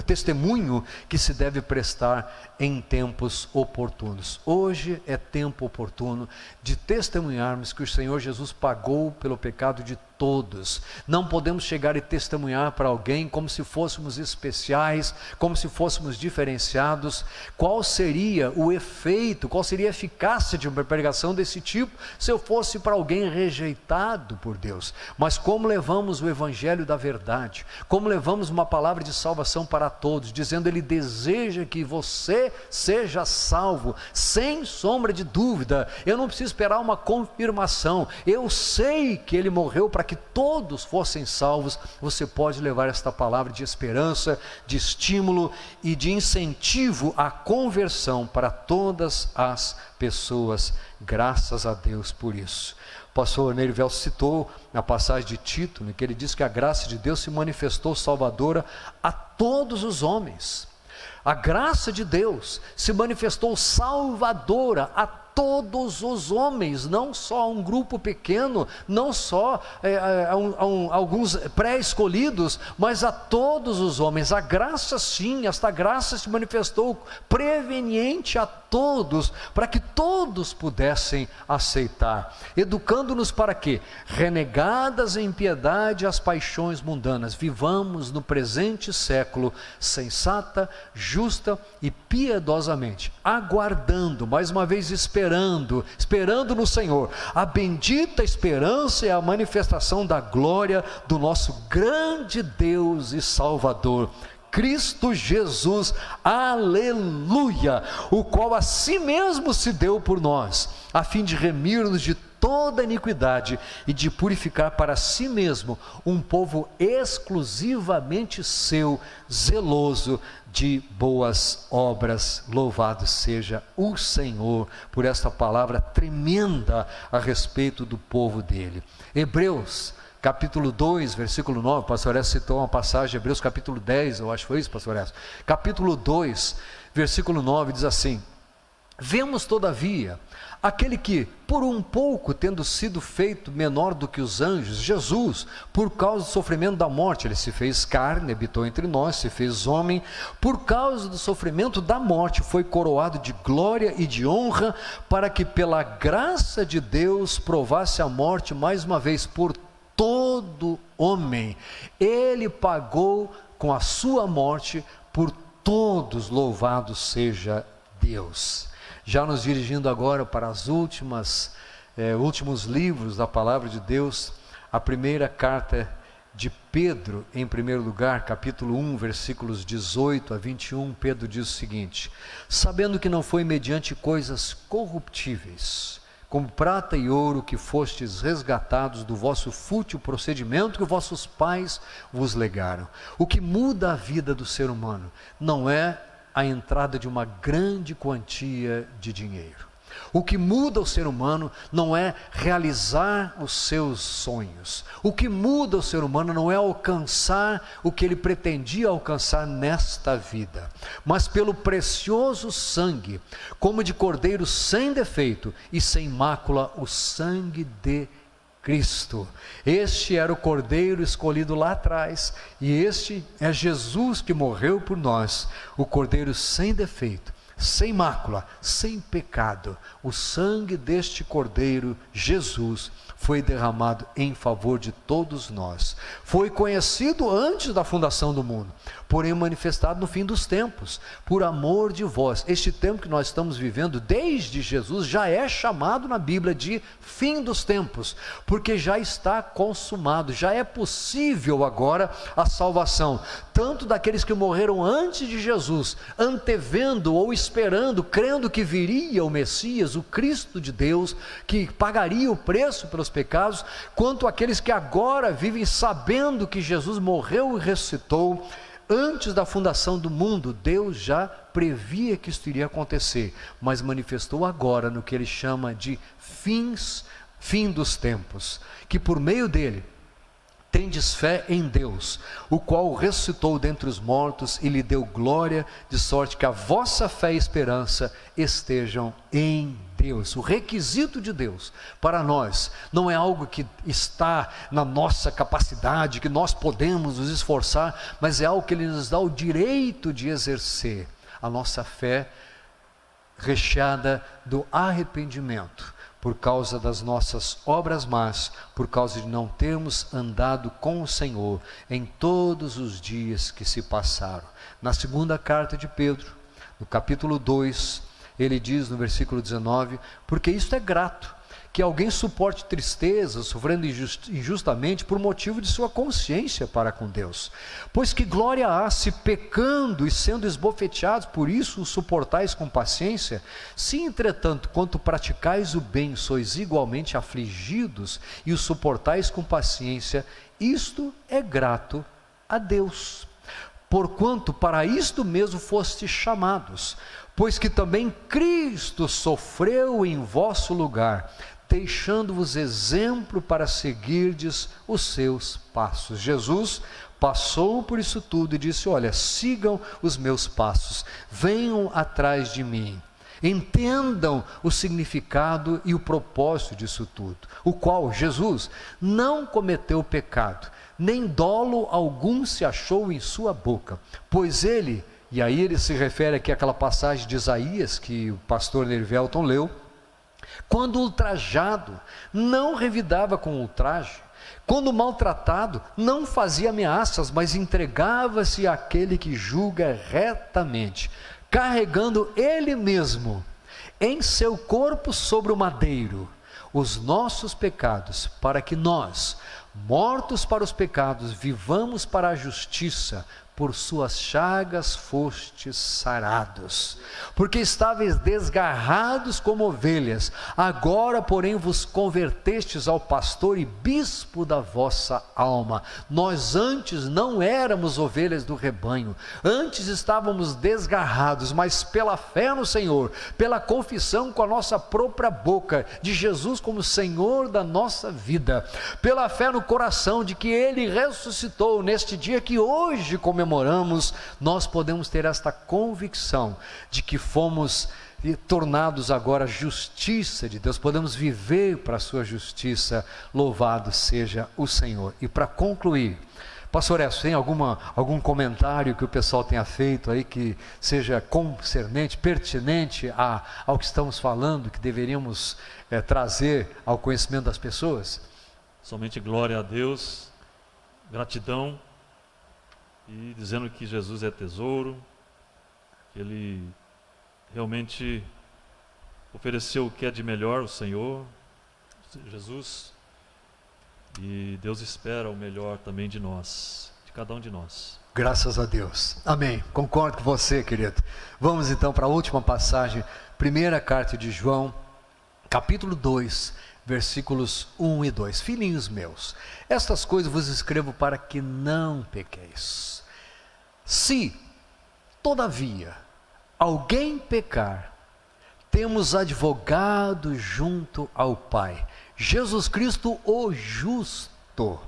testemunho que se deve prestar em tempos oportunos. Hoje é tempo oportuno de testemunharmos que o Senhor Jesus pagou pelo pecado de todos. Não podemos chegar e testemunhar para alguém como se fôssemos especiais, como se fôssemos diferenciados. Qual seria o efeito, qual seria a eficácia de uma pregação desse tipo se eu fosse para alguém rejeitado por Deus? Mas como levamos o evangelho da verdade, como levamos uma palavra de salvação para todos, dizendo: Ele deseja que você seja salvo, sem sombra de dúvida. Eu não preciso esperar uma confirmação, eu sei que Ele morreu para que todos fossem salvos. Você pode levar esta palavra de esperança, de estímulo e de incentivo à conversão para todas as pessoas, graças a Deus por isso. O pastor Nerivel citou na passagem de Tito, em que ele diz que a graça de Deus se manifestou salvadora a todos os homens. A graça de Deus se manifestou salvadora a todos os homens, não só a um grupo pequeno, não só alguns pré-escolhidos, mas a todos os homens. A graça, sim, esta graça se manifestou preveniente a todos, para que todos pudessem aceitar, educando-nos para quê? Renegadas em piedade as paixões mundanas, vivamos no presente século sensata, justa e piedosamente, aguardando, mais uma vez esperando no Senhor, a bendita esperança e a manifestação da glória do nosso grande Deus e Salvador, Cristo Jesus, aleluia, o qual a si mesmo se deu por nós, a fim de remir-nos de toda iniquidade e de purificar para si mesmo um povo exclusivamente seu, zeloso de boas obras. Louvado seja o Senhor por esta palavra tremenda a respeito do povo dele. Hebreus capítulo 2, versículo 9, pastor Esso citou uma passagem, Hebreus capítulo 10, eu acho que foi isso, pastor Esso, capítulo 2, versículo 9, diz assim: vemos todavia aquele que, por um pouco, tendo sido feito menor do que os anjos, Jesus, por causa do sofrimento da morte, ele se fez carne, habitou entre nós, se fez homem, por causa do sofrimento da morte, foi coroado de glória e de honra, para que pela graça de Deus provasse a morte mais uma vez por todo homem. Ele pagou com a sua morte por todos, louvado seja Deus. Já nos dirigindo agora para as últimos livros da palavra de Deus, a primeira carta de Pedro, em primeiro lugar, capítulo 1, versículos 18 a 21, Pedro diz o seguinte: sabendo que não foi mediante coisas corruptíveis, como prata e ouro, que fostes resgatados do vosso fútil procedimento que vossos pais vos legaram. O que muda a vida do ser humano não é a entrada de uma grande quantia de dinheiro. O que muda o ser humano não é realizar os seus sonhos. O que muda o ser humano não é alcançar o que ele pretendia alcançar nesta vida, mas pelo precioso sangue, como de cordeiro sem defeito e sem mácula, o sangue de Cristo. Este era o cordeiro escolhido lá atrás, e este é Jesus que morreu por nós, o cordeiro sem defeito, sem mácula, sem pecado. O sangue deste cordeiro, Jesus, foi derramado em favor de todos nós. Foi conhecido antes da fundação do mundo, porém manifestado no fim dos tempos, por amor de vós. Este tempo que nós estamos vivendo desde Jesus já é chamado na Bíblia de fim dos tempos, porque já está consumado, já é possível agora a salvação, tanto daqueles que morreram antes de Jesus, antevendo ou esperando, crendo que viria o Messias, o Cristo de Deus, que pagaria o preço pelos pecados, quanto aqueles que agora vivem sabendo que Jesus morreu e ressuscitou. Antes da fundação do mundo, Deus já previa que isso iria acontecer, mas manifestou agora no que ele chama de fim dos tempos, que por meio dele tendes fé em Deus, o qual o ressuscitou dentre os mortos e lhe deu glória, de sorte que a vossa fé e esperança estejam em Deus. O requisito de Deus para nós não é algo que está na nossa capacidade, que nós podemos nos esforçar, mas é algo que Ele nos dá o direito de exercer. A nossa fé recheada do arrependimento, por causa das nossas obras más, por causa de não termos andado com o Senhor em todos os dias que se passaram. Na segunda carta de Pedro, no capítulo 2, ele diz no versículo 19: porque isto é grato, que alguém suporte tristeza, sofrendo injustamente por motivo de sua consciência para com Deus. Pois que glória há se pecando e sendo esbofeteados, por isso o suportais com paciência? Se entretanto, quanto praticais o bem, sois igualmente afligidos e o suportais com paciência, isto é grato a Deus. Porquanto para isto mesmo fostes chamados, pois que também Cristo sofreu em vosso lugar, deixando-vos exemplo para seguirdes os seus passos. Jesus passou por isso tudo e disse: olha, sigam os meus passos, venham atrás de mim. Entendam o significado e o propósito disso tudo, o qual Jesus não cometeu pecado, nem dolo algum se achou em sua boca, pois ele, e aí ele se refere aqui àquela passagem de Isaías que o pastor Nerivelton leu, quando ultrajado, não revidava com ultraje, quando maltratado, não fazia ameaças, mas entregava-se àquele que julga retamente, carregando ele mesmo em seu corpo sobre o madeiro os nossos pecados, para que nós, mortos para os pecados, vivamos para a justiça. Por suas chagas fostes sarados, porque estáveis desgarrados como ovelhas, agora porém vos convertestes ao pastor e bispo da vossa alma. Nós antes não éramos ovelhas do rebanho, antes estávamos desgarrados, mas pela fé no Senhor, pela confissão com a nossa própria boca de Jesus como Senhor da nossa vida, pela fé no coração de que Ele ressuscitou neste dia que hoje comemoramos, nós podemos ter esta convicção de que fomos tornados agora justiça de Deus, podemos viver para a sua justiça. Louvado seja o Senhor. E para concluir, pastor Écio, tem algum comentário que o pessoal tenha feito aí que seja concernente, pertinente ao que estamos falando, que deveríamos trazer ao conhecimento das pessoas? Somente glória a Deus, gratidão, e dizendo que Jesus é tesouro, que Ele realmente ofereceu o que é de melhor, o Senhor, Jesus, e Deus espera o melhor também de nós, de cada um de nós. Graças a Deus, amém, concordo com você, querido. Vamos então para a última passagem, primeira carta de João, capítulo 2, versículos 1 e 2. Filhinhos meus, estas coisas vos escrevo para que não pequeis. Se, todavia, alguém pecar, temos advogado junto ao Pai, Jesus Cristo o justo.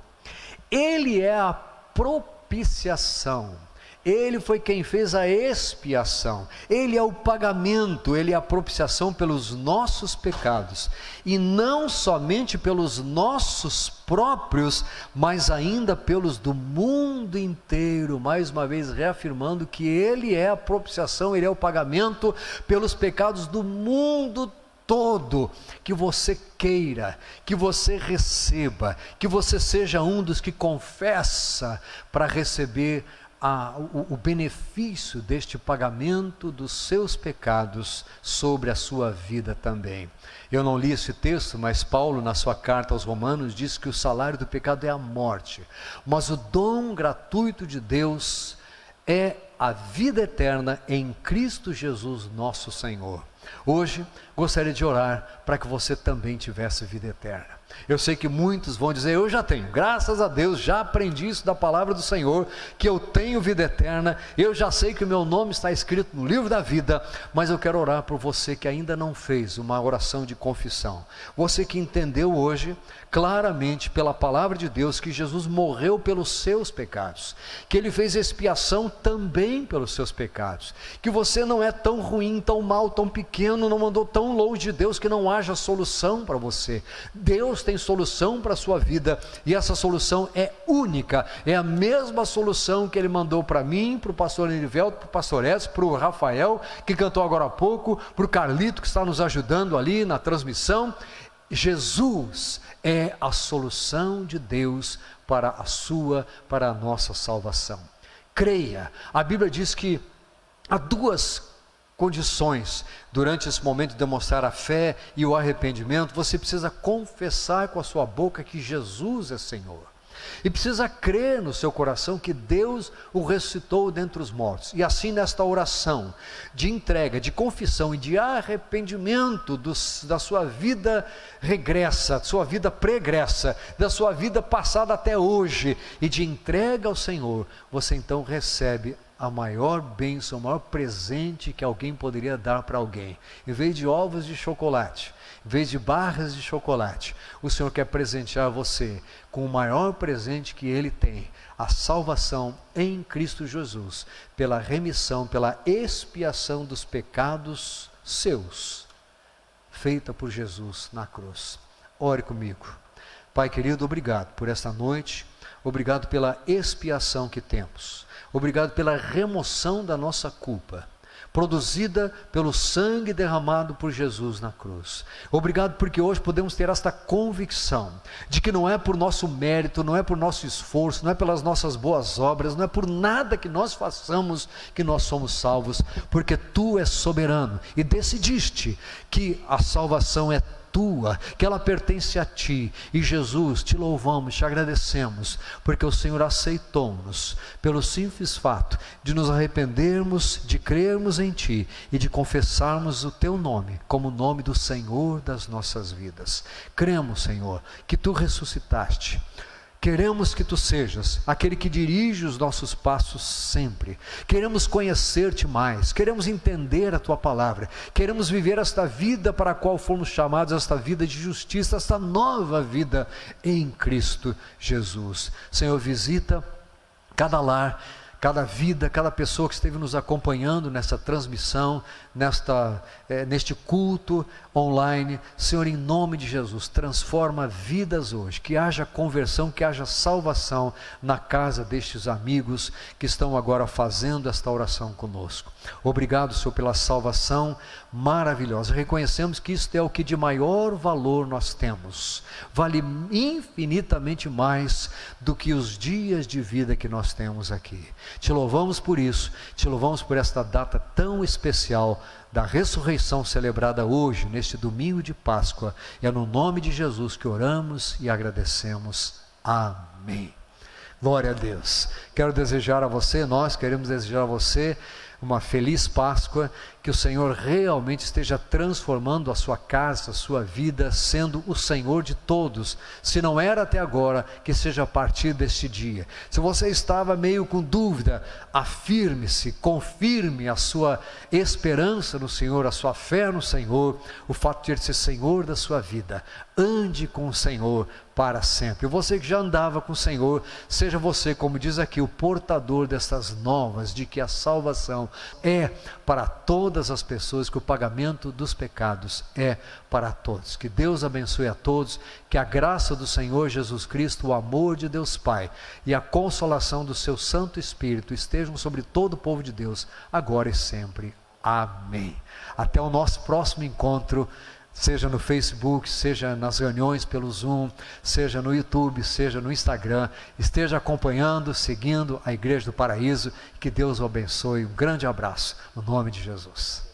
Ele é a propiciação, Ele foi quem fez a expiação, Ele é o pagamento, Ele é a propiciação pelos nossos pecados, e não somente pelos nossos próprios, mas ainda pelos do mundo inteiro, mais uma vez reafirmando que Ele é a propiciação, Ele é o pagamento pelos pecados do mundo todo. Que você queira, que você receba, que você seja um dos que confessa para receber o benefício deste pagamento dos seus pecados sobre a sua vida também. Eu não li esse texto, mas Paulo, na sua carta aos Romanos, diz que o salário do pecado é a morte, mas o dom gratuito de Deus é a vida eterna em Cristo Jesus nosso Senhor. Hoje, gostaria de orar para que você também tivesse vida eterna. Eu sei que muitos vão dizer: eu já tenho, graças a Deus, já aprendi isso da palavra do Senhor, que eu tenho vida eterna, eu já sei que o meu nome está escrito no livro da vida. Mas eu quero orar por você que ainda não fez uma oração de confissão, você que entendeu hoje claramente pela palavra de Deus que Jesus morreu pelos seus pecados, que Ele fez expiação também pelos seus pecados, que você não é tão ruim, tão mal, tão pequeno, não andou tão longe de Deus que não haja solução para você. Deus tem solução para a sua vida, e essa solução é única, é a mesma solução que Ele mandou para mim, para o pastor Nerivelton, para o pastor Edson, para o Rafael, que cantou agora há pouco, para o Carlito, que está nos ajudando ali na transmissão. Jesus é a solução de Deus para a nossa salvação. Creia. A Bíblia diz que há duas condições durante esse momento de demonstrar a fé e o arrependimento. Você precisa confessar com a sua boca que Jesus é Senhor, e precisa crer no seu coração que Deus o ressuscitou dentre os mortos. E assim, nesta oração de entrega, de confissão e de arrependimento da sua vida regressa, da sua vida pregressa, da sua vida passada até hoje, e de entrega ao Senhor, você então recebe a maior bênção, o maior presente que alguém poderia dar para alguém. Em vez de ovos de chocolate, em vez de barras de chocolate, o Senhor quer presentear você com o maior presente que Ele tem, a salvação em Cristo Jesus, pela remissão, pela expiação dos pecados seus, feita por Jesus na cruz. Ore comigo. Pai querido, obrigado por esta noite, obrigado pela expiação que temos, obrigado pela remoção da nossa culpa, produzida pelo sangue derramado por Jesus na cruz. Obrigado porque hoje podemos ter esta convicção de que não é por nosso mérito, não é por nosso esforço, não é pelas nossas boas obras, não é por nada que nós façamos que nós somos salvos, porque Tu és soberano e decidiste que a salvação é tua, que ela pertence a Ti. E Jesus, Te louvamos, Te agradecemos, porque o Senhor aceitou-nos pelo simples fato de nos arrependermos, de crermos em Ti e de confessarmos o Teu nome como o nome do Senhor das nossas vidas. Cremos, Senhor, que Tu ressuscitaste. Queremos que Tu sejas aquele que dirige os nossos passos sempre. Queremos conhecer-Te mais, queremos entender a Tua palavra, queremos viver esta vida para a qual fomos chamados, esta vida de justiça, esta nova vida em Cristo Jesus. Senhor, visita cada lar, cada vida, cada pessoa que esteve nos acompanhando nessa transmissão, neste culto online. Senhor, em nome de Jesus, transforma vidas hoje, que haja conversão, que haja salvação na casa destes amigos que estão agora fazendo esta oração conosco. Obrigado, Senhor, pela salvação maravilhosa. Reconhecemos que isto é o que de maior valor nós temos, vale infinitamente mais do que os dias de vida que nós temos aqui. Te louvamos por isso, te louvamos por esta data tão especial da ressurreição celebrada hoje, neste domingo de Páscoa. E é no nome de Jesus que oramos e agradecemos. Amém. Glória a Deus. Quero desejar a você, nós queremos desejar a você uma feliz Páscoa, que o Senhor realmente esteja transformando a sua casa, a sua vida, sendo o Senhor de todos. Se não era até agora, que seja a partir deste dia. Se você estava meio com dúvida, afirme-se, confirme a sua esperança no Senhor, a sua fé no Senhor, o fato de Ele ser Senhor da sua vida. Ande com o Senhor para sempre. E você que já andava com o Senhor, seja você, como diz aqui, o portador destas novas, de que a salvação é para todas as pessoas, que o pagamento dos pecados é para todos. Que Deus abençoe a todos, que a graça do Senhor Jesus Cristo, o amor de Deus Pai e a consolação do seu Santo Espírito estejam sobre todo o povo de Deus, agora e sempre. Amém. Até o nosso próximo encontro, seja no Facebook, seja nas reuniões pelo Zoom, seja no YouTube, seja no Instagram. Esteja acompanhando, seguindo a Igreja do Paraíso. Que Deus o abençoe. Um grande abraço, no nome de Jesus.